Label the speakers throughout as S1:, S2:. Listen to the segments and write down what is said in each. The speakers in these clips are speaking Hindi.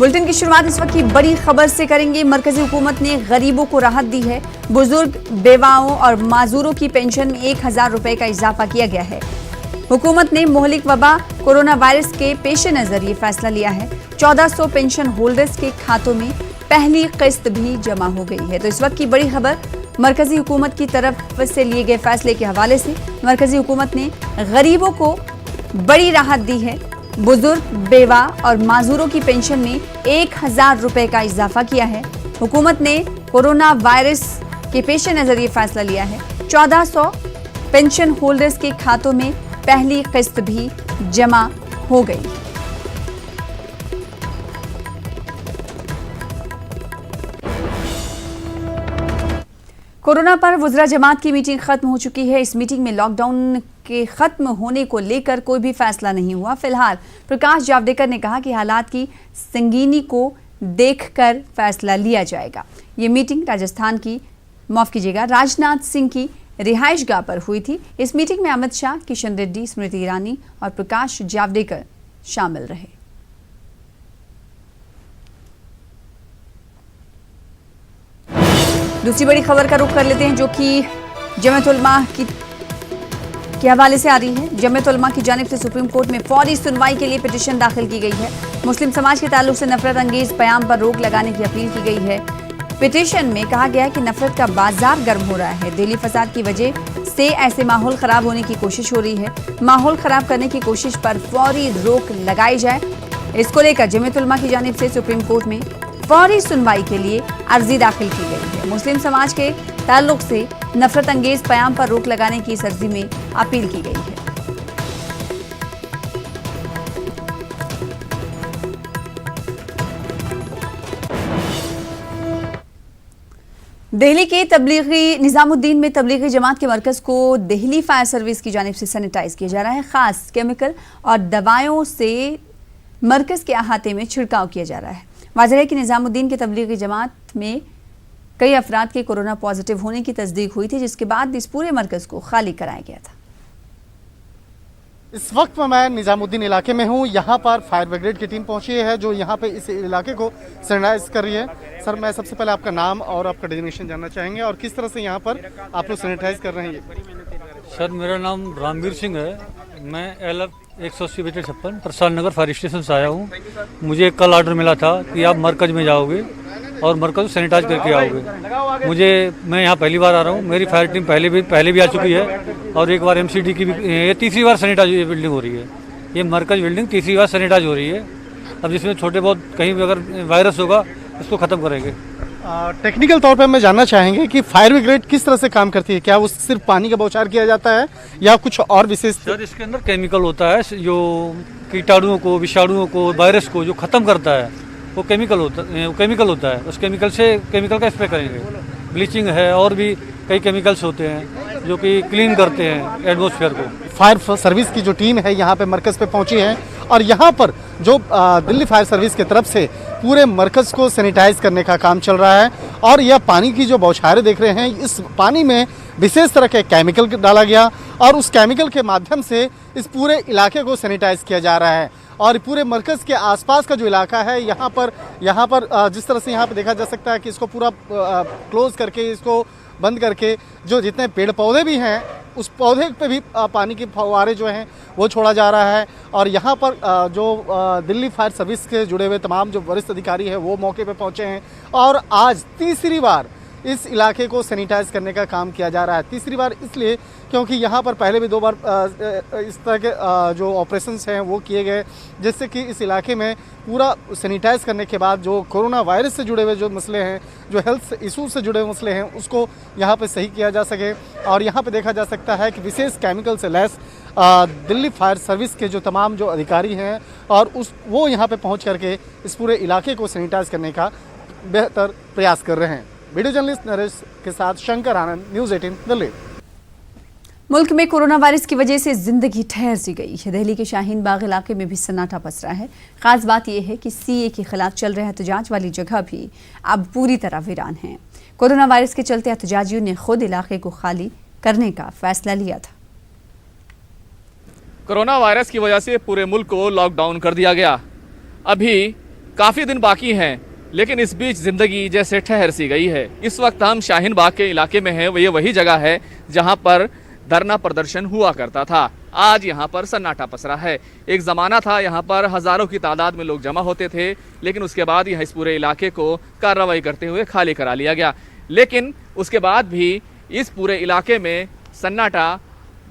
S1: बुलेटिन की शुरुआत इस वक्त की बड़ी खबर से करेंगे। मरकजी हुकूमत ने गरीबों को राहत दी है। बुजुर्ग, बेवाओं और माजूरों की पेंशन में 1000 रुपए का इजाफा किया गया है। हुकूमत ने मोहलिक वबा कोरोना वायरस के पेश नजर ये फैसला लिया है। 1400 पेंशन होल्डर्स के खातों में पहली किस्त भी जमा हो गई है। तो इस वक्त की बड़ी खबर मरकजी हुकूमत की तरफ से लिए गए फैसले के हवाले से। मरकजी हुकूमत ने गरीबों को बड़ी राहत दी है। बुजुर्ग, बेवा और माजूरों की पेंशन में 1000 रुपए का इजाफा किया है। हुकूमत ने कोरोना वायरस के पेश नजर ये फैसला लिया है। 1400 पेंशन होल्डर्स के खातों में पहली किस्त भी जमा हो गई। कोरोना पर वुज़रा जमात की मीटिंग खत्म हो चुकी है। इस मीटिंग में लॉकडाउन के खत्म होने को लेकर कोई भी फैसला नहीं हुआ। फिलहाल प्रकाश जावड़ेकर ने कहा कि हालात की संगीनी को देखकर फैसला लिया जाएगा। ये मीटिंग राजस्थान की राजनाथ सिंह की रिहाइश गाह पर हुई थी। इस मीटिंग में अमित शाह, किशन रेड्डी, स्मृति ईरानी और प्रकाश जावड़ेकर शामिल रहे। दूसरी बड़ी खबर का रुख कर लेते हैं, जो कि जमीयत उलमा के हवाले से आ रही है। जमीयत उलमा की जानिब से सुप्रीम कोर्ट में फौरी सुनवाई के लिए पिटीशन दाखिल की गई है। मुस्लिम समाज के ताल्लुक से नफरत अंगेज बयान पर रोक लगाने की अपील की गई है। पिटीशन में कहा गया है कि नफरत का बाजार गर्म हो रहा है। दिल्ली फसाद की वजह से ऐसे माहौल खराब होने की कोशिश हो रही है। माहौल खराब करने की कोशिश पर फौरी रोक लगाई जाए। इसको लेकर जमीयत उलमा की जानिब से सुप्रीम कोर्ट में फौरी सुनवाई के लिए अर्जी दाखिल की गई है। मुस्लिम समाज के ताल्लुक से नफरत अंगेज बयान पर रोक लगाने की इस अर्जी में अपील की गई है। दिल्ली के तबलीगी निजामुद्दीन में तबलीगी जमात के मरकज को दिल्ली फायर सर्विस की जानिब से सैनिटाइज किया जा रहा है। खास केमिकल और दवाओं से मरकज के अहाते में छिड़काव किया जा रहा है। वाज़ेह है कि निजामुद्दीन के तबलीगी जमात में कई अफराद के कोरोना पॉजिटिव होने की तस्दीक हुई थी, जिसके बाद इस पूरे मरकज को खाली कराया गया था।
S2: इस वक्त मैं निजामुद्दीन इलाके में हूँ। यहाँ पर फायर ब्रिगेड की टीम पहुँची है जो यहाँ पे इस इलाके को सैनिटाइज कर रही है। सर, मैं सबसे पहले आपका नाम और आपका डेजिग्नेशन जानना चाहेंगे और किस तरह से यहाँ पर आप लोग सैनिटाइज कर रहे हैं।
S3: सर, मेरा नाम रामवीर सिंह है। मैं LF 180/56 प्रसाद नगर फायर स्टेशन से आया हूँ। मुझे कल ऑर्डर मिला था कि आप मरकज में जाओगे और मरकज को सैनिटाइज करके आओगे। मैं यहाँ पहली बार आ रहा हूँ। मेरी फायर टीम पहले भी आ चुकी है और एक बार MCD की भी, ये तीसरी बार सैनिटाइज बिल्डिंग हो रही है। ये मरकज बिल्डिंग तीसरी बार सैनिटाइज हो रही है। अब जिसमें छोटे बहुत कहीं भी अगर वायरस होगा उसको ख़त्म करेंगे।
S2: टेक्निकल तौर पे हम जानना चाहेंगे कि फायर ब्रिगेड किस तरह से काम करती है। क्या वो सिर्फ पानी का बौछार किया जाता है या कुछ और विशेष?
S3: सर, इसके अंदर केमिकल होता है जो कीटाणुओं को, विषाणुओं को, वायरस को जो ख़त्म करता है वो केमिकल होता है। उस केमिकल का स्प्रे करेंगे। ब्लीचिंग है और भी कई केमिकल्स होते हैं जो कि क्लीन करते हैं एटमॉस्फेयर को।
S2: फायर सर्विस की जो टीम है यहाँ पे मरकज पे पहुंची है और यहाँ पर जो दिल्ली फायर सर्विस की तरफ से पूरे मरकज को सैनिटाइज करने का काम चल रहा है। और यह पानी की जो बौछारें देख रहे हैं, इस पानी में विशेष तरह के केमिकल डाला गया और उस केमिकल के माध्यम से इस पूरे इलाके को सैनिटाइज किया जा रहा है। और पूरे मरकज के आसपास का जो इलाका है यहाँ पर जिस तरह से यहाँ पे देखा जा सकता है कि इसको पूरा क्लोज करके, इसको बंद करके, जो जितने पेड़ पौधे भी हैं उस पौधे पे भी पानी की फव्वारे जो हैं वो छोड़ा जा रहा है। और यहाँ पर जो दिल्ली फायर सर्विस के जुड़े हुए तमाम जो वरिष्ठ अधिकारी हैं वो मौके पे पहुँचे हैं और आज तीसरी बार इस इलाके को सैनिटाइज करने का काम किया जा रहा है। तीसरी बार इसलिए क्योंकि यहाँ पर पहले भी 2 बार इस तरह के जो ऑपरेशंस हैं वो किए गए, जिससे कि इस इलाके में पूरा सैनिटाइज करने के बाद जो कोरोना वायरस से जुड़े हुए जो मसले हैं, जो हेल्थ इशू से जुड़े हुए मसले हैं, उसको यहाँ पे सही किया जा सके। और यहाँ पे देखा जा सकता है कि विशेष केमिकल से लैस दिल्ली फायर सर्विस के जो तमाम जो अधिकारी हैं और वो यहाँ पे पहुँच करके इस पूरे इलाके को सैनिटाइज करने का बेहतर प्रयास कर रहे हैं। वीडियो जर्नलिस्ट नरेश के साथ शंकर आनंद, न्यूज़ 18 दिल्ली।
S1: मुल्क में कोरोना वायरस की वजह से जिंदगी ठहर सी गई है। दिल्ली के शाहीन बाग इलाके में भी सन्नाटा पसरा है। खास बात यह है कि CA के खिलाफ चल रहे एहतजाज वाली जगह भी अब पूरी तरह वीरान है। कोरोना वायरस के चलते एहतजाजियों ने खुद इलाके को खाली करने का फैसला लिया था।
S4: कोरोना वायरस की वजह से पूरे मुल्क को लॉकडाउन कर दिया गया। अभी काफ़ी दिन बाकी हैं, लेकिन इस बीच ज़िंदगी जैसे ठहर सी गई है। इस वक्त हम शाहीन बाग के इलाके में हैं। ये वही जगह है जहां पर धरना प्रदर्शन हुआ करता था। आज यहां पर सन्नाटा पसरा है। एक ज़माना था यहां पर हज़ारों की तादाद में लोग जमा होते थे, लेकिन उसके बाद यहाँ इस पूरे इलाके को कार्रवाई करते हुए खाली करा लिया गया। लेकिन उसके बाद भी इस पूरे इलाके में सन्नाटा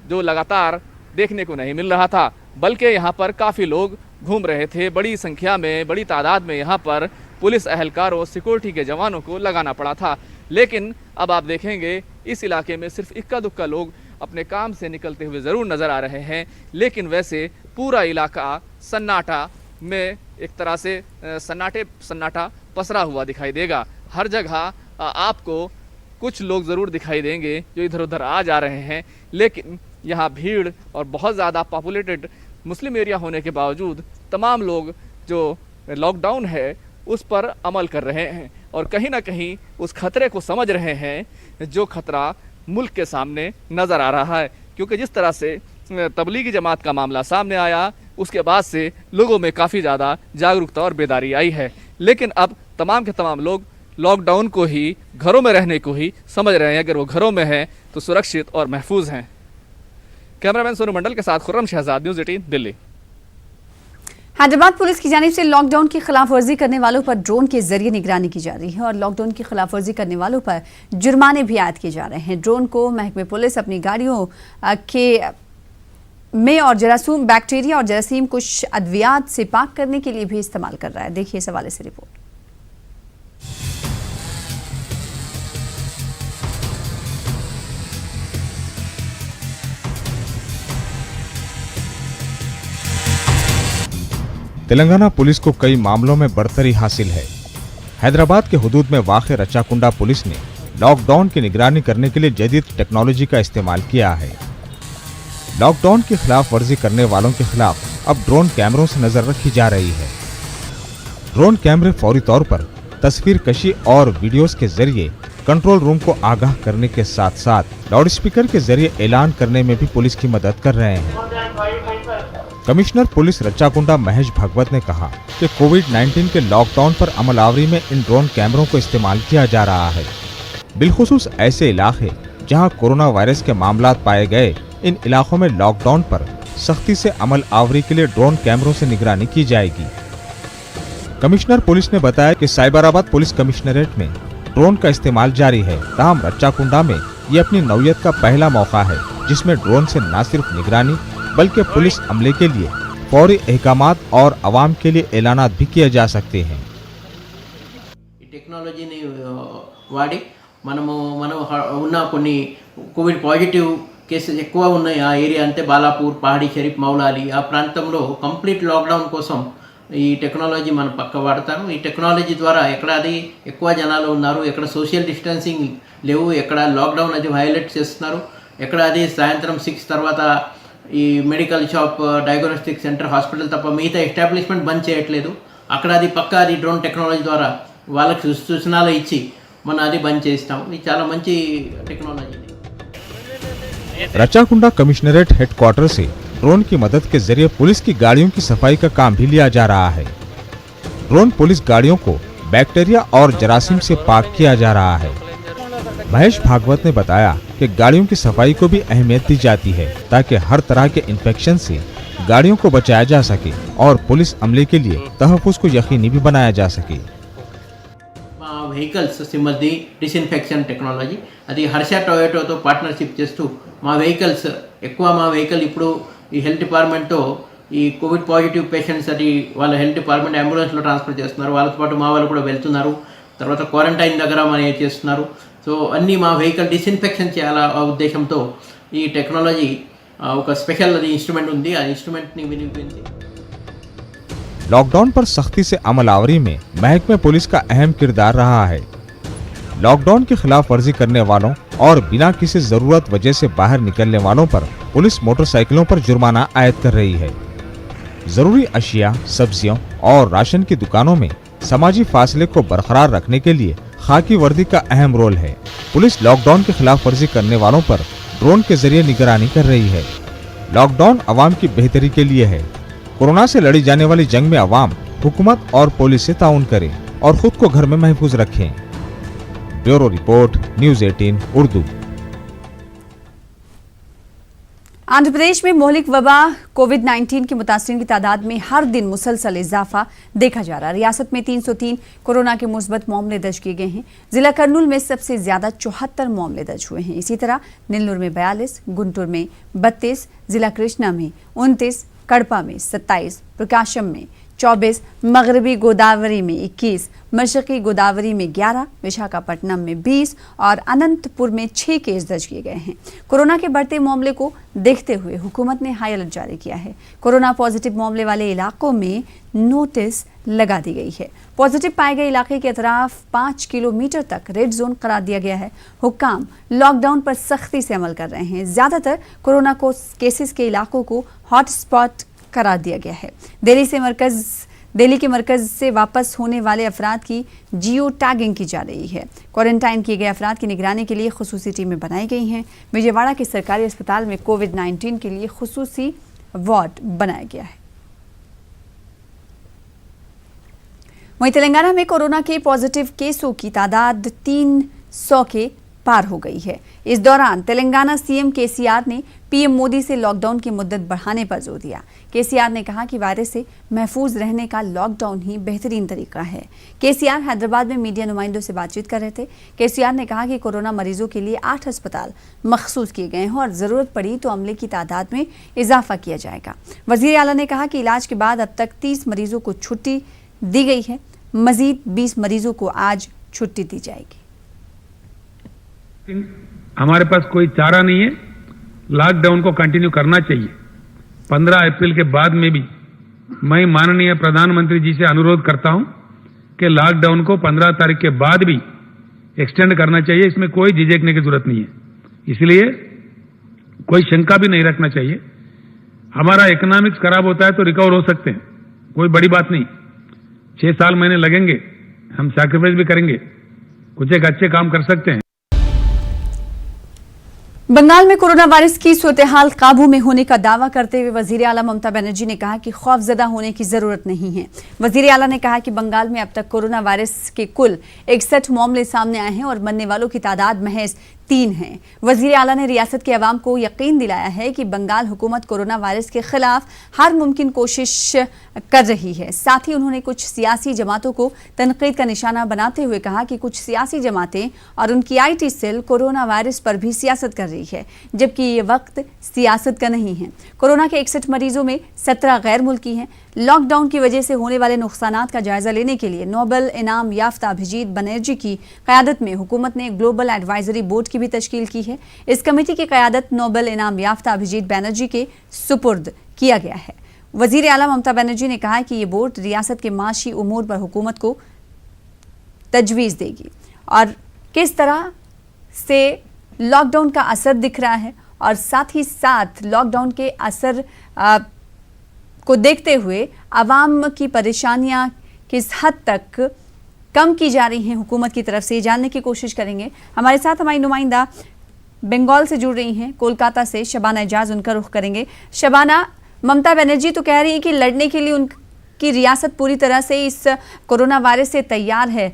S4: जो लगातार देखने को नहीं मिल रहा था, बल्कि यहाँ पर काफ़ी लोग घूम रहे थे। बड़ी संख्या में, बड़ी तादाद में यहाँ पर पुलिस एहलकारों, सिक्योरिटी के जवानों को लगाना पड़ा था। लेकिन अब आप देखेंगे इस इलाके में सिर्फ इक्का दुक्का लोग अपने काम से निकलते हुए ज़रूर नज़र आ रहे हैं, लेकिन वैसे पूरा इलाका सन्नाटा में एक तरह से सन्नाटा पसरा हुआ दिखाई देगा। हर जगह आपको कुछ लोग ज़रूर दिखाई देंगे जो इधर उधर आ जा रहे हैं, लेकिन यहाँ भीड़ और बहुत ज़्यादा पॉपुलेटेड मुस्लिम एरिया होने के बावजूद तमाम लोग जो लॉकडाउन है उस पर अमल कर रहे हैं और कहीं ना कहीं उस खतरे को समझ रहे हैं जो खतरा मुल्क के सामने नज़र आ रहा है। क्योंकि जिस तरह से तबलीगी जमात का मामला सामने आया, उसके बाद से लोगों में काफ़ी ज़्यादा जागरूकता और बेदारी आई है। लेकिन अब तमाम के तमाम लोग लॉकडाउन को ही, घरों में रहने को ही समझ रहे हैं। अगर वो घरों में हैं तो सुरक्षित और महफूज हैं। कैमरामैन सोनू मंडल के साथ खुर्रम शहजाद, न्यूज़ 18 दिल्ली।
S1: हैदराबाद पुलिस की जानिब से लॉकडाउन की खिलाफवर्जी करने वालों पर ड्रोन के जरिए निगरानी की जा रही है और लॉकडाउन की खिलाफवर्जी करने वालों पर जुर्माने भी आयद किए जा रहे हैं। ड्रोन को महकमे पुलिस अपनी गाड़ियों में और जरासीम, बैक्टीरिया और जरासीम कुछ अद्वियात से पाक करने के लिए भी इस्तेमाल कर रहा है। देखिए इस हवाले से रिपोर्ट।
S5: तेलंगाना पुलिस को कई मामलों में बढ़तरी हासिल है। हैदराबाद के हुदूद में वाक़े रचाकुंडा पुलिस ने लॉकडाउन की निगरानी करने के लिए जदीद टेक्नोलॉजी का इस्तेमाल किया है। लॉकडाउन की खिलाफ वर्जी करने वालों के खिलाफ अब ड्रोन कैमरों से नजर रखी जा रही है। ड्रोन कैमरे फौरी तौर पर तस्वीर कशी और वीडियोस के जरिए कंट्रोल रूम को आगाह करने के साथ साथ लाउडस्पीकर के जरिए ऐलान करने में भी पुलिस की मदद कर रहे हैं। कमिश्नर पुलिस रचाकुंडा महेश भागवत ने कहा कि कोविड-19 के लॉकडाउन पर अमलावरी में इन ड्रोन कैमरों को इस्तेमाल किया जा रहा है। बिलखुसूस ऐसे इलाके जहां कोरोना वायरस के मामलात पाए गए, इन इलाकों में लॉकडाउन पर सख्ती से अमल आवरी के लिए ड्रोन कैमरों से निगरानी की जाएगी। कमिश्नर पुलिस ने बताया कि साइबराबाद पुलिस कमिश्नरेट में ड्रोन का इस्तेमाल जारी है। ताहम रच्चाकुंडा में ये अपनी नौयत का पहला मौका है जिसमें ड्रोन से न सिर्फ निगरानी बल्कि पुलिस अमले के लिए फौरी अहकामात और अवाम के लिए ऐलानात भी किए जा सकते हैं।
S6: टेक्नोलॉजी వాడి మనము ఉన్న కొన్ని కోవిడ్ పాజిటివ్ కేసెస్ ఎక్కువ ఉన్నాయి ఆ ఏరియా అంటే బాలాపూర్, పహాడీ షరీఫ్, మౌలాలి ఆ ప్రాంతంలో కంప్లీట్ లాక్డౌన్ కోసం ఈ టెక్నాలజీ మనం పక్క వాడతారు। ఈ టెక్నాలజీ ద్వారా ఎక్కడ అది ఎక్కువ జనాలు ఉన్నారు, ఎక్కడ సోషల్ డిస్టెన్సింగ్ లేవు, ఎక్కడ లాక్డౌన్ అది వైలేట్ చేస్తున్నారు, ఎక్కడ అది సాయంత్రం 6 తర్వాత ఈ medical shop, diagnostic centre, hospital తప్ప మిగతా ఎస్టాబ్లిష్మెంట్ బంద్ చేయట్లేదు, అక్కడ అది పక్క అది డ్రోన్ టెక్నాలజీ ద్వారా వాళ్ళకి సూచనలు ఇచ్చి మనం అది బంద్ చేస్తాం। ఇది చాలా మంచి టెక్నాలజీ।
S5: रचाकुंडा कमिश्नरेट हेडक्वार्टर से ड्रोन की मदद के जरिए पुलिस की गाड़ियों की सफाई का काम भी लिया जा रहा है। ड्रोन पुलिस गाड़ियों को बैक्टीरिया और जरासीम से पाक किया जा रहा है। महेश भागवत ने बताया कि गाड़ियों की सफाई को भी अहमियत दी जाती है ताकि हर तरह के इन्फेक्शन से गाड़ियों को बचाया जा सके और पुलिस अमले के लिए तहफ़्फ़ुज़ को यकीनी भी बनाया जा सके।
S6: వెహికల్స్ సిమ్మది డిస్ఇన్ఫెక్షన్ టెక్నాలజీ అది హర్ష టొయోటోతో పార్ట్నర్షిప్ చేస్తూ మా వెహికల్స్ ఎక్కువ మా వెహికల్ ఇప్పుడు ఈ హెల్త్ డిపార్ట్మెంట్తో ఈ కోవిడ్ పాజిటివ్ పేషెంట్స్ అది వాళ్ళ హెల్త్ డిపార్ట్మెంట్ అంబులెన్స్లో ట్రాన్స్ఫర్ చేస్తున్నారు, వాళ్ళతో పాటు మా వాళ్ళు కూడా వెళ్తున్నారు, తర్వాత క్వారంటైన్ దగ్గర మన చేస్తున్నారు। సో అన్నీ మా వెహికల్ డిస్ఇన్ఫెక్షన్ చేయాల ఉద్దేశంతో ఈ టెక్నాలజీ ఒక స్పెషల్ అది ఇన్స్ట్రుమెంట్ ఉంది, ఆ ఇన్స్ట్రుమెంట్ని వినియోగించి
S5: लॉकडाउन पर सख्ती से अमलावरी में महकमे पुलिस का अहम किरदार रहा है। लॉकडाउन की खिलाफ वर्जी करने वालों और बिना किसी जरूरत वजह से बाहर निकलने वालों पर पुलिस मोटरसाइकिलों पर जुर्माना आयद कर रही है। जरूरी अशिया, सब्जियों और राशन की दुकानों में समाजी फासले को बरकरार रखने के लिए खाकी वर्दी का अहम रोल है। पुलिस लॉकडाउन की खिलाफ वर्जी करने वालों पर ड्रोन के जरिए निगरानी कर रही है। लॉकडाउन अवाम की बेहतरी के लिए है। कोरोना से लड़ी जाने वाली जंग में अवाम हुकूमत और पुलिस से ताउन करें और खुद को घर में महफूज रखें। Bureau report, news 18 Urdu.
S1: Andhra Pradesh में मोहलिक वबा कोविड-19 के मुतासरीन की तादाद में हर दिन मुसलसल इजाफा देखा जा रहा है। रियासत में 303 कोरोना के मुस्बत मामले दर्ज किए गए हैं। जिला कर्नूल में सबसे ज्यादा 74 मामले दर्ज हुए हैं। इसी तरह नीलूर में 42, गुंटूर में 32, जिला कृष्णा में 29, कड़पा में 27, प्रकाशम में 24, मगरबी गोदावरी में 21, मशरकी गोदावरी में 11, विशाखापट्टनम में 20 और अनंतपुर में 6 केस दर्ज किए गए हैं। कोरोना के बढ़ते मामले को देखते हुए हुकूमत ने हाई अलर्ट जारी किया है। कोरोना पॉजिटिव मामले वाले इलाकों में नोटिस लगा दी गई है। पॉजिटिव पाए गए इलाके के अतराफ 5 किलोमीटर तक रेड जोन करार दिया गया है। हुक्काम लॉकडाउन पर सख्ती से अमल कर रहे हैं। ज्यादातर कोरोना केसेस के इलाकों को हॉटस्पॉट करार दिया गया है। दिल्ली के मरकज से वापस होने वाले अफराद की जियो टैगिंग की जा रही है। क्वारंटाइन किए गए अफराद की निगरानी के लिए खुसूसी टीमें बनाई गई हैं। विजयवाड़ा के सरकारी अस्पताल में कोविड-19 के लिए खुसूसी वार्ड बनाया गया है। वहीं तेलंगाना में कोरोना के पॉजिटिव केसों की तादाद 300 के पार हो गई है। इस दौरान तेलंगाना सीएम केसीआर ने पीएम मोदी से लॉकडाउन की मुद्दत बढ़ाने पर जोर दिया। केसीआर ने कहा कि वायरस से महफूज रहने का लॉकडाउन ही बेहतरीन तरीका है। केसीआर हैदराबाद में मीडिया नुमाइंदों से बातचीत कर रहे थे। केसीआर ने कहा कि कोरोना मरीजों के लिए 8 अस्पताल मखसूस किए गए हैं और जरूरत पड़ी तो अमले की तादाद में इजाफा किया जाएगा। वजीर आला ने कहा कि इलाज के बाद अब तक 30 मरीजों को छुट्टी दी गई है। मजीद 20 मरीजों को आज छुट्टी दी जाएगी।
S7: हमारे पास कोई चारा नहीं है, लॉकडाउन को कंटिन्यू करना चाहिए। 15 अप्रैल के बाद में भी मैं माननीय प्रधानमंत्री जी से अनुरोध करता हूं कि लॉकडाउन को 15 तारीख के बाद भी एक्सटेंड करना चाहिए। इसमें कोई झिझकने की जरूरत नहीं है, इसलिए कोई शंका भी नहीं रखना चाहिए। हमारा इकोनॉमिक्स खराब होता है तो रिकवर हो सकते हैं, कोई बड़ी बात नहीं। 6 साल महीने लगेंगे, हम सैक्रिफाइस भी करेंगे, कुछ एक अच्छे काम कर सकते हैं।
S1: बंगाल में कोरोना वायरस की सूरत-ए-हाल काबू में होने का दावा करते हुए वजीर आला ममता बनर्जी ने कहा कि खौफजदा होने की जरूरत नहीं है। वजीर आला ने कहा कि बंगाल में अब तक कोरोना वायरस के कुल 61 मामले सामने आए हैं और मरने वालों की तादाद महज 3 हैं। वजीर आला ने रियासत के अवाम को यकीन दिलाया है कि बंगाल हुकूमत कोरोना वायरस के खिलाफ हर मुमकिन कोशिश कर रही है। साथ ही उन्होंने कुछ सियासी जमातों को तनकीद का निशाना बनाते हुए कहा कि कुछ सियासी जमातें और उनकी IT सेल कोरोना वायरस पर भी सियासत कर रही है, जबकि ये वक्त सियासत का नहीं है। कोरोना के 61 मरीजों में 17 गैर मुल्की हैं। लॉकडाउन की वजह से होने वाले नुकसानात का जायजा लेने के लिए नोबेल इनाम याफ्ता अभिजीत बनर्जी की क़यादत में हुकूमत ने ग्लोबल एडवाइजरी बोर्ड की भी तश्कील की है। इस कमेटी की क़यादत नोबेल इनाम याफ्ता अभिजीत बनर्जी के सुपुर्द किया गया है। वजीर आला ममता बनर्जी ने कहा कि ये बोर्ड रियासत के माशी उमूर पर हुकूमत को तजवीज़ देगी और किस तरह से लॉकडाउन का असर दिख रहा है और साथ ही साथ लॉकडाउन के असर को देखते हुए आवाम की परेशानियां किस हद तक कम की जा रही हैं हुकूमत की तरफ से, जानने की कोशिश करेंगे। हमारे साथ हमारी नुमाइंदा बंगाल से जुड़ रही हैं, कोलकाता से शबाना एजाज, उनका रुख करेंगे। शबाना, ममता बनर्जी तो कह रही है कि लड़ने के लिए उनकी रियासत पूरी तरह से इस कोरोना वायरस से तैयार है।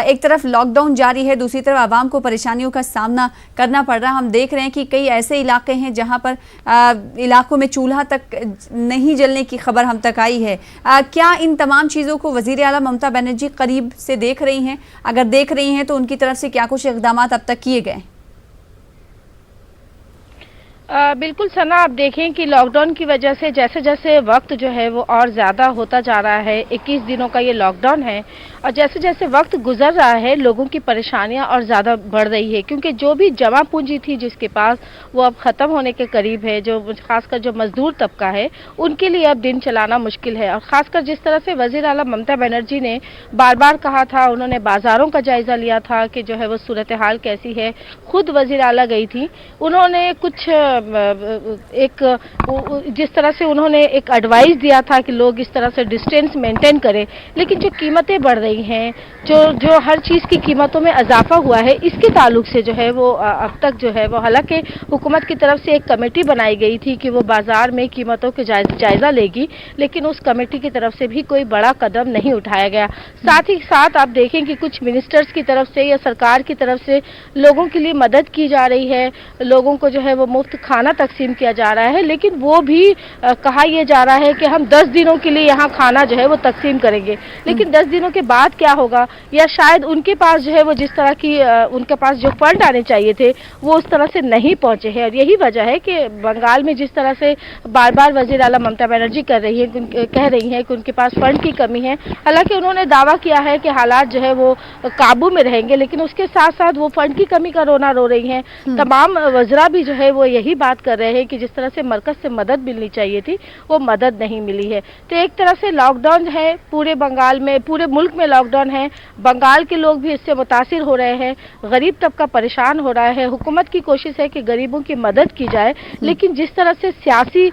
S1: एक तरफ लॉकडाउन जारी है, दूसरी तरफ आवाम को परेशानियों का सामना करना पड़ रहा है। हम देख रहे हैं कि कई ऐसे इलाके हैं जहां पर इलाकों में चूल्हा तक नहीं जलने की खबर हम तक आई है। क्या इन तमाम चीज़ों को वज़ीर आला ममता बनर्जी करीब से देख रही हैं? अगर देख रही हैं तो उनकी तरफ से क्या कुछ इक़दाम अब तक किए गए?
S8: बिल्कुल सना, आप देखें कि लॉकडाउन की वजह से जैसे जैसे वक्त जो है वो और ज़्यादा होता जा रहा है। 21 दिनों का ये लॉकडाउन है और जैसे जैसे वक्त गुजर रहा है लोगों की परेशानियां और ज़्यादा बढ़ रही है, क्योंकि जो भी जमा पूंजी थी जिसके पास वो अब ख़त्म होने के करीब है। जो खासकर जो मजदूर तबका है उनके लिए अब दिन चलाना मुश्किल है। और ख़ासकर जिस तरह से वज़ीर आला ममता बनर्जी ने बार बार कहा था, उन्होंने बाज़ारों का जायज़ा लिया था कि जो है वो सूरत हाल कैसी है। खुद वज़ीर आला गई थी, उन्होंने कुछ जिस तरह से उन्होंने एक एडवाइस दिया था कि लोग इस तरह से डिस्टेंस मेंटेन करें, लेकिन जो कीमतें बढ़ रही रही हैं, जो हर चीज़ की कीमतों में इजाफा हुआ है, इसके ताल्लुक से जो है वो अब तक जो है वो, हालांकि हुकूमत की तरफ से एक कमेटी बनाई गई थी कि वो बाज़ार में कीमतों के जायज़ा लेगी, लेकिन उस कमेटी की तरफ से भी कोई बड़ा कदम नहीं उठाया गया। साथ ही साथ आप देखें कि कुछ मिनिस्टर्स की तरफ से या सरकार की तरफ से लोगों के लिए मदद की जा रही है, लोगों को जो है वो मुफ्त खाना तकसीम किया जा रहा है, लेकिन वो भी कहा यह जा रहा है कि हम 10 दिनों के लिए यहाँ खाना जो है वो तकसीम करेंगे, लेकिन 10 दिनों के बाद क्या होगा, या शायद उनके पास जो है वो जिस तरह की उनके पास जो फंड आने चाहिए थे वो उस तरह से नहीं पहुंचे हैं। और यही वजह है कि बंगाल में जिस तरह से बार बार वज़ीर आला ममता बनर्जी कह रही हैं कि उनके पास फंड की कमी है। हालांकि उन्होंने दावा किया है कि हालात जो है वो काबू में रहेंगे, लेकिन उसके साथ साथ वो फंड की कमी का रोना रो रही हैं। तमाम वज़रा भी जो है वो यही बात कर रहे हैं कि जिस तरह से मरकज़ से मदद मिलनी चाहिए थी वो मदद नहीं मिली है। तो एक तरह से लॉकडाउन है, पूरे बंगाल में, पूरे मुल्क में लॉकडाउन है, बंगाल के लोग भी इससे मुतासिर हो रहे हैं, गरीब तबका परेशान हो रहा है। हुकूमत की कोशिश है कि गरीबों की मदद की जाए, लेकिन जिस तरह से सियासी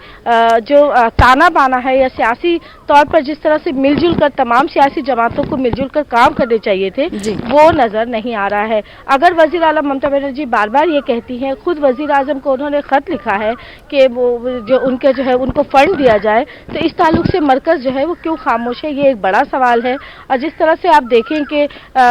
S8: जो ताना बाना है या सियासी तौर पर जिस तरह से मिलजुल कर तमाम सियासी जमातों को मिलजुल कर काम करने चाहिए थे वो नजर नहीं आ रहा है। अगर वज़ीर आला ममता बनर्जी बार बार ये कहती हैं, खुद वज़ीर आज़म को उन्होंने खत लिखा है कि वो जो उनके जो है उनको फंड दिया जाए, तो इस ताल्लुक से मरकज़ जो है वो क्यों खामोश है, ये एक बड़ा सवाल है। और जिस तरह से आप देखें कि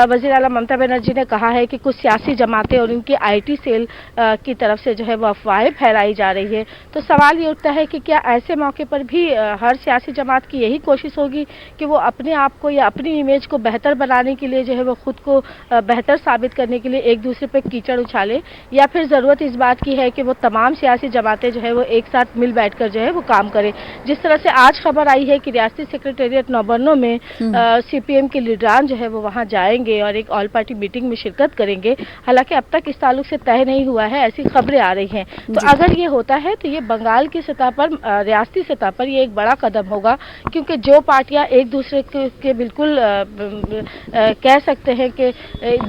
S8: वज़ीर आला ममता बनर्जी ने कहा है कि कुछ सियासी जमातें और उनकी IT सेल की तरफ से जो है वो अफवाहें फैलाई जा रही है, तो सवाल ये उठता है कि क्या ऐसे मौके पर भी हर सियासी जमात की यही कोशिश होगी कि वो अपने आप को या अपनी इमेज को बेहतर बनाने के लिए जो है वो खुद को बेहतर साबित करने के लिए एक दूसरे पे कीचड़ उछाले, या फिर ज़रूरत इस बात की है कि वो तमाम सियासी जमातें जो है वो एक साथ मिल बैठकर जो है वो काम करें। जिस तरह से आज खबर आई है कि रियासती सेक्रेटेरिएट नौबर्नो में CPM के लीडरान जो है वो वहाँ जाएंगे और एक ऑल पार्टी मीटिंग में शिरकत करेंगे। हालांकि अब तक इस ताल्लुक से तय नहीं हुआ है, ऐसी खबरें आ रही हैं। तो अगर ये होता है तो ये बंगाल की सतह पर, रियासती सतह पर ये एक बड़ा कदम होगा, क्योंकि जो पार्टियां एक दूसरे के बिल्कुल कह सकते हैं कि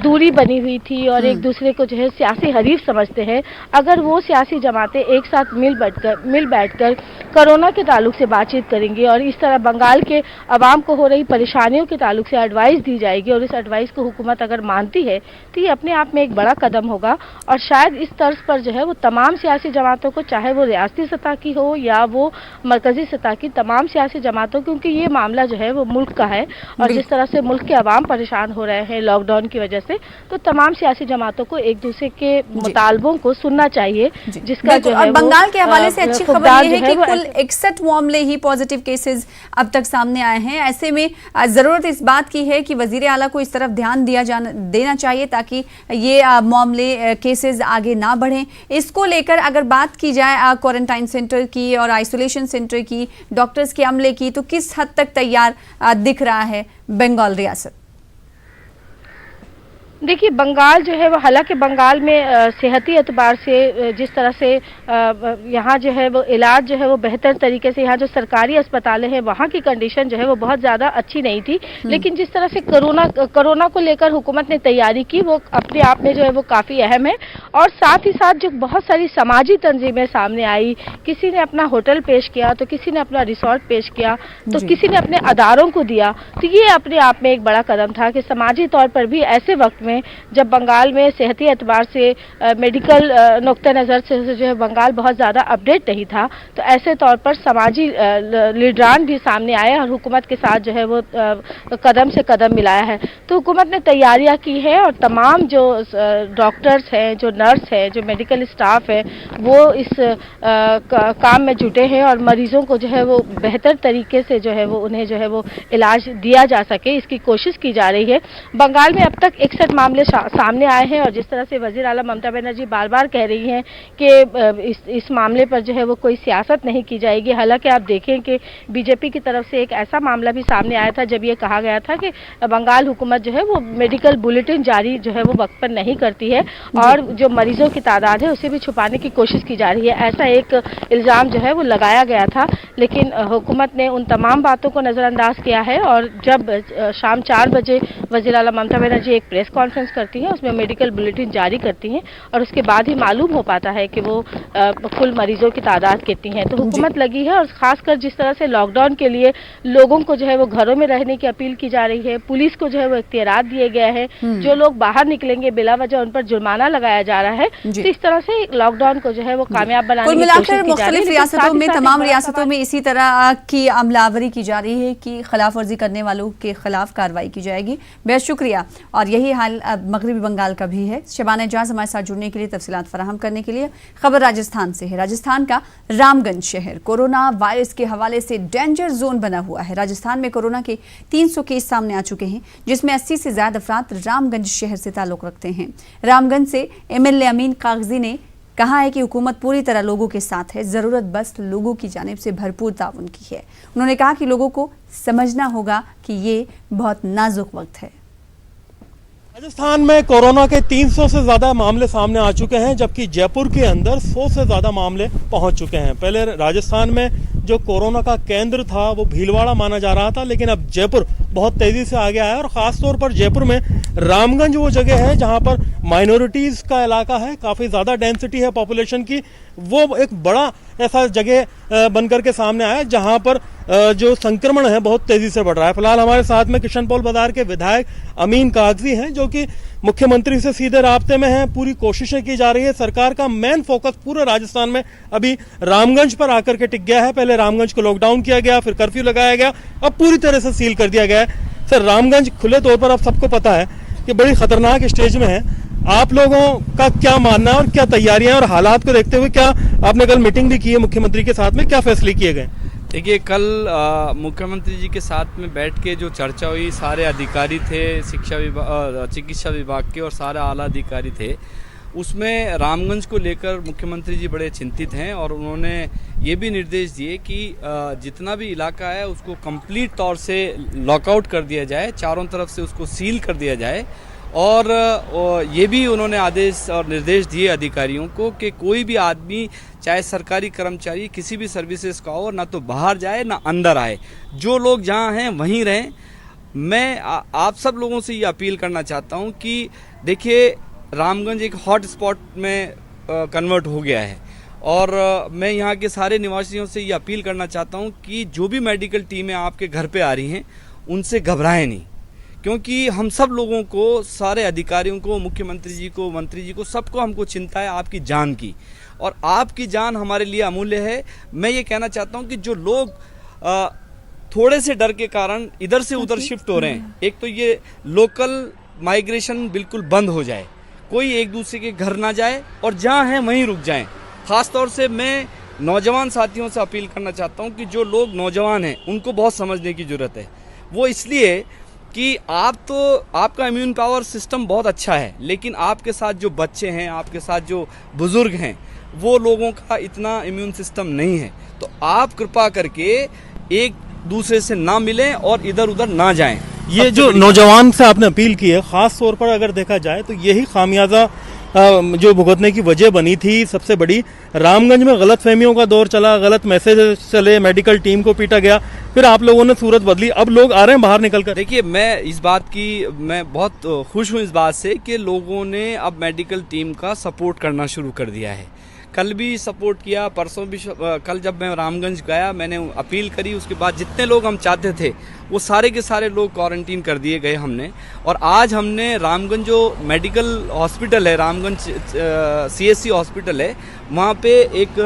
S8: दूरी बनी हुई थी और एक दूसरे को जो है सियासी हरीफ समझते हैं, अगर वो सियासी जमातें एक साथ मिल बैठकर कोरोना के ताल्लुक से बातचीत करेंगी और इस तरह बंगाल के अवाम को हो रही परेशानियों के ताल्लुक से एडवाइस दी जाएगी और इस एडवाइस को हुकूमत अगर मानती है तो ये अपने आप में एक बड़ा कदम होगा। और शायद इस तर्ज पर जो है वो तमाम सियासी जमातों को, चाहे वो रियासती सतह की हो या वो मरकजी सतह की, तमाम सियासी जमातों, क्योंकि ये मामला जो है वो मुल्क का है और जिस तरह से मुल्क के अवाम परेशान हो रहे हैं लॉकडाउन की वजह से, तो तमाम सियासी जमातों को एक दूसरे के मुतालबों को सुनना चाहिए, जिसका जो है
S1: बंगाल के हवाले से अच्छी खबर ये है कि कुल 61 मामले ही पॉजिटिव केसेस अब तक सामने आए हैं। ऐसे में जरूरत इस बात की है कि वजीर आला को इस तरफ ध्यान देना चाहिए ताकि ये मामले, केसेस आगे ना बढ़ें। इसको लेकर अगर बात की जाए क्वारंटाइन सेंटर की और आइसोलेशन सेंटर की, डॉक्टर्स के अमले की, तो किस हद तक तैयार दिख रहा है बंगाल रियासत?
S8: देखिए, बंगाल जो है वो, हालांकि बंगाल में सेहती एतबार से जिस तरह से यहाँ जो है वो इलाज जो है वो बेहतर तरीके से, यहाँ जो सरकारी अस्पतालें हैं वहाँ की कंडीशन जो है वो बहुत ज़्यादा अच्छी नहीं थी, लेकिन जिस तरह से कोरोना को लेकर हुकूमत ने तैयारी की वो अपने आप में जो है वो काफ़ी अहम है। और साथ ही साथ जो बहुत सारी समाजी तंजीमें सामने आई, किसी ने अपना होटल पेश किया, तो किसी ने अपना रिसोर्ट पेश किया, तो किसी ने अपने अदारों को दिया, तो ये अपने आप में एक बड़ा कदम था कि समाजी तौर पर भी ऐसे वक्त में जब बंगाल में सेहती एतबार से, मेडिकल नुक्ते नज़र से जो है बंगाल बहुत ज़्यादा अपडेट नहीं था, तो ऐसे तौर पर समाजी लीडरान भी सामने आए और हुकूमत के साथ जो है वो कदम से कदम मिलाया है। तो हुकूमत ने तैयारियां की है और तमाम जो डॉक्टर्स हैं, जो नर्स हैं, जो मेडिकल स्टाफ है, वो इस काम में जुटे हैं और मरीजों को जो है वो बेहतर तरीके से जो है वो उन्हें जो है वो इलाज दिया जा सके, इसकी कोशिश की जा रही है। बंगाल में अब तक 61 मामले सामने आए हैं और जिस तरह से वज़ीर आला ममता बनर्जी बार बार कह रही हैं कि इस मामले पर जो है वो कोई सियासत नहीं की जाएगी। हालांकि आप देखें कि बीजेपी की तरफ से एक ऐसा मामला भी सामने आया था जब ये कहा गया था कि बंगाल हुकूमत जो है वो मेडिकल बुलेटिन जारी जो है वो वक्त पर नहीं करती है और जो मरीजों की तादाद है उसे भी छुपाने की कोशिश की जा रही है, ऐसा एक इल्ज़ाम जो है वो लगाया गया था। लेकिन हुकूमत ने उन तमाम बातों को नज़रअंदाज किया है और जब शाम 4 बजे वज़ीर आला ममता बनर्जी एक प्रेस कॉन्फ्रेंस कॉन्फ्रेंस करती हैं, उसमें मेडिकल बुलेटिन जारी करती हैं और उसके बाद ही मालूम हो पाता है कि वो कुल मरीजों की तादाद कितनी है। तो हुकूमत लगी है और खासकर जिस तरह से लॉकडाउन के लिए लोगों को जो है वो घरों में रहने की अपील की जा रही है, पुलिस को जो है वो इख्तियारात दिए गए हैं, जो लोग बाहर निकलेंगे बिला वजह उन पर जुर्माना लगाया जा रहा है। तो इस तरह से लॉकडाउन को जो है वो कामयाब बनाने की कोशिश की जा रही है।
S1: मुख्तलिफ रियासतों में, तमाम रियासतों में इसी तरह की अमलावरी की जा रही है कि खिलाफ वर्जी करने वालों के खिलाफ कार्रवाई की जाएगी। बेहद शुक्रिया। और यही हाल मगरबी बंगाल का भी है। शबाना एजाज हमारे साथ जुड़ने के लिए, तफसीलात फराहम करने के लिए। खबर राजस्थान से है। राजस्थान का रामगंज शहर कोरोना वायरस के हवाले से डेंजर जोन बना हुआ है। राजस्थान में कोरोना के 300 केस सामने आ चुके हैं, जिसमें 80 से ज्यादा अफराद रामगंज शहर से ताल्लुक रखते हैं। रामगंज से एमएलए अमीन कागजी ने कहा है कि हुकूमत पूरी तरह लोगों के साथ है, जरूरत बस लोगों की जानिब से भरपूर ताउन की है। उन्होंने कहा कि लोगों को समझना होगा कि ये बहुत नाजुक वक्त है।
S9: राजस्थान में कोरोना के 300 से ज़्यादा मामले सामने आ चुके हैं, जबकि जयपुर के अंदर 100 से ज़्यादा मामले पहुंच चुके हैं। पहले राजस्थान में जो कोरोना का केंद्र था वो भीलवाड़ा माना जा रहा था, लेकिन अब जयपुर बहुत तेज़ी से आगे आया और ख़ास तौर पर जयपुर में रामगंज वो जगह है जहां पर माइनॉरिटीज़ का इलाका है, काफ़ी ज़्यादा डेंसिटी है पॉपुलेशन की। वो एक बड़ा ऐसा जगह बनकर के सामने आया जहां पर जो संक्रमण है बहुत तेजी से बढ़ रहा है। फिलहाल हमारे साथ में किशनपोल बाजार के विधायक अमीन कागजी हैं, जो कि मुख्यमंत्री से सीधे राब्ते में हैं। पूरी कोशिशें की जा रही है। सरकार का मेन फोकस पूरे राजस्थान में अभी रामगंज पर आकर के टिक गया है। पहले रामगंज को लॉकडाउन किया गया, फिर कर्फ्यू लगाया गया, अब पूरी तरह से सील कर दिया गया है। सर, रामगंज खुले तौर पर अब सबको पता है कि बड़ी खतरनाक स्टेज में है। आप लोगों का क्या मानना है और क्या तैयारियां और हालात को देखते हुए क्या आपने कल मीटिंग भी की है मुख्यमंत्री के साथ में, क्या फैसले किए गए?
S10: देखिए, कल मुख्यमंत्री जी के साथ में बैठ के जो चर्चा हुई, सारे अधिकारी थे, शिक्षा विभाग, चिकित्सा विभाग के और सारे आला अधिकारी थे। उसमें रामगंज को लेकर मुख्यमंत्री जी बड़े चिंतित हैं और उन्होंने ये भी निर्देश दिए कि जितना भी इलाका है उसको कंप्लीट तौर से लॉकआउट कर दिया जाए, चारों तरफ से उसको सील कर दिया जाए। और ये भी उन्होंने आदेश और निर्देश दिए अधिकारियों को कि कोई भी आदमी, चाहे सरकारी कर्मचारी, किसी भी सर्विसेज का हो, ना तो बाहर जाए ना अंदर आए। जो लोग जहाँ हैं वहीं रहें। मैं आप सब लोगों से ये अपील करना चाहता हूँ कि देखिए, रामगंज एक हॉट स्पॉट में कन्वर्ट हो गया है और मैं यहाँ के सारे निवासियों से ये अपील करना चाहता हूँ कि जो भी मेडिकल टीमें आपके घर पे आ रही हैं उनसे घबराएं नहीं, क्योंकि हम सब लोगों को, सारे अधिकारियों को, मुख्यमंत्री जी को, मंत्री जी को, सबको हमको चिंता है आपकी जान की, और आपकी जान हमारे लिए अमूल्य है। मैं ये कहना चाहता हूँ कि जो लोग थोड़े से डर के कारण इधर से उधर शिफ्ट हो रहे हैं, एक तो ये लोकल माइग्रेशन बिल्कुल बंद हो जाए, कोई एक दूसरे के घर ना जाए और जहाँ हैं वहीं रुक जाएं। ख़ास तौर से मैं नौजवान साथियों से अपील करना चाहता हूँ कि जो लोग नौजवान हैं उनको बहुत समझने की ज़रूरत है। वो इसलिए कि आपका इम्यून पावर सिस्टम बहुत अच्छा है, लेकिन आपके साथ जो बच्चे हैं, आपके साथ जो बुज़ुर्ग हैं, वो लोगों का इतना इम्यून सिस्टम नहीं है। तो आप कृपा करके एक दूसरे से ना मिलें और इधर उधर ना जाएं।
S9: ये जो नौजवान से आपने अपील की है, खास तौर पर अगर देखा जाए तो यही खामियाजा जो भुगतने की वजह बनी थी सबसे बड़ी। रामगंज में गलत फहमियों का दौर चला, गलत मैसेज चले, मेडिकल टीम को पीटा गया, फिर आप लोगों ने सूरत बदली, अब लोग आ रहे हैं बाहर निकल कर।
S10: देखिए, मैं बहुत खुश हूँ इस बात से कि लोगों ने अब मेडिकल टीम का सपोर्ट करना शुरू कर दिया है। कल भी सपोर्ट किया, परसों भी। कल जब मैं रामगंज गया, मैंने अपील करी, उसके बाद जितने लोग हम चाहते थे वो सारे के सारे लोग क्वारंटीन कर दिए गए हमने। और आज हमने रामगंज जो मेडिकल हॉस्पिटल है, रामगंज CSC हॉस्पिटल है, वहाँ पे एक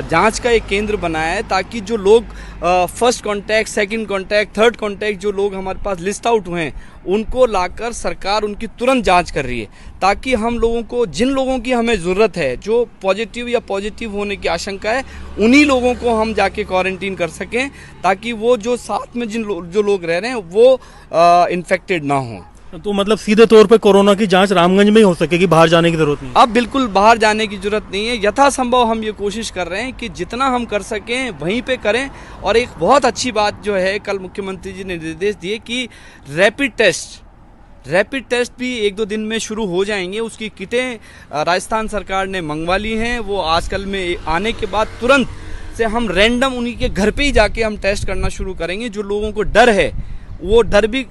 S10: जांच का एक केंद्र बनाया है, ताकि जो लोग first contact, second contact, third contact जो लोग हमारे पास लिस्ट आउट हुए हैं, उनको लाकर सरकार उनकी तुरंत जांच कर रही है, ताकि हम लोगों को, जिन लोगों की हमें ज़रूरत है, जो पॉजिटिव या पॉजिटिव होने की आशंका है, उन्हीं लोगों को हम जाके क्वारंटीन कर सकें, ताकि वो जो साथ में जो लोग रह रहे हैं वो इन्फेक्टेड ना हों।
S9: तो मतलब सीधे तौर पे कोरोना की जांच रामगंज में ही हो सकेगी, बाहर जाने की जरूरत नहीं?
S10: अब बिल्कुल बाहर जाने की जरूरत नहीं है। यथासंभव हम ये कोशिश कर रहे हैं कि जितना हम कर सकें वहीं पे करें। और एक बहुत अच्छी बात जो है, कल मुख्यमंत्री जी ने निर्देश दिए कि रैपिड टेस्ट भी 1-2 दिन में शुरू हो जाएंगे। उसकी किटें राजस्थान सरकार ने मंगवा ली हैं। वो आजकल में आने के बाद तुरंत से हम रैंडम उन्हीं के घर पे ही जाके हम टेस्ट करना शुरू करेंगे। जो लोगों को डर है वो डर भी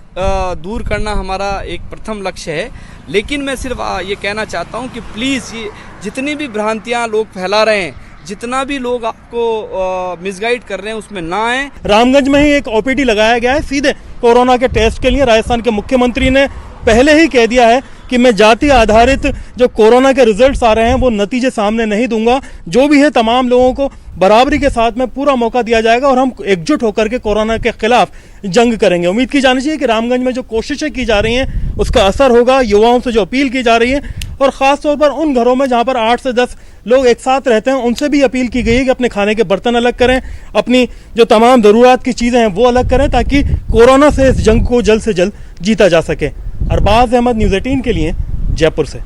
S10: दूर करना हमारा एक प्रथम लक्ष्य है। लेकिन मैं सिर्फ ये कहना चाहता हूँ कि प्लीज़ ये जितनी भी भ्रांतियाँ लोग फैला रहे हैं, जितना भी लोग आपको मिसगाइड कर रहे हैं, उसमें ना आए।
S9: रामगंज में ही एक ओपीडी लगाया गया है सीधे कोरोना के टेस्ट के लिए। राजस्थान के मुख्यमंत्री ने पहले ही कह दिया है कि मैं जाति आधारित जो कोरोना के रिजल्ट्स आ रहे हैं वो नतीजे सामने नहीं दूंगा। जो भी है तमाम लोगों को बराबरी के साथ में पूरा मौका दिया जाएगा और हम एकजुट होकर के कोरोना के खिलाफ जंग करेंगे। उम्मीद की जानी चाहिए कि रामगंज में जो कोशिशें की जा रही हैं उसका असर होगा। युवाओं से जो अपील की जा रही है और ख़ास तौर पर उन घरों में जहां पर 8 से 10 लोग एक साथ रहते हैं, उनसे भी अपील की गई है कि अपने खाने के बर्तन अलग करें, अपनी जो तमाम ज़रूरत की चीज़ें हैं वो अलग करें, ताकि कोरोना से इस जंग को जल्द से जल्द जीता जा सके। अरबाज अहमद, न्यूज़ 18 के लिए, जयपुर से।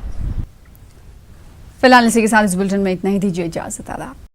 S1: फिलहाल इसी के साथ इस बुलेटिन में इतना ही। दीजिए इजाजत।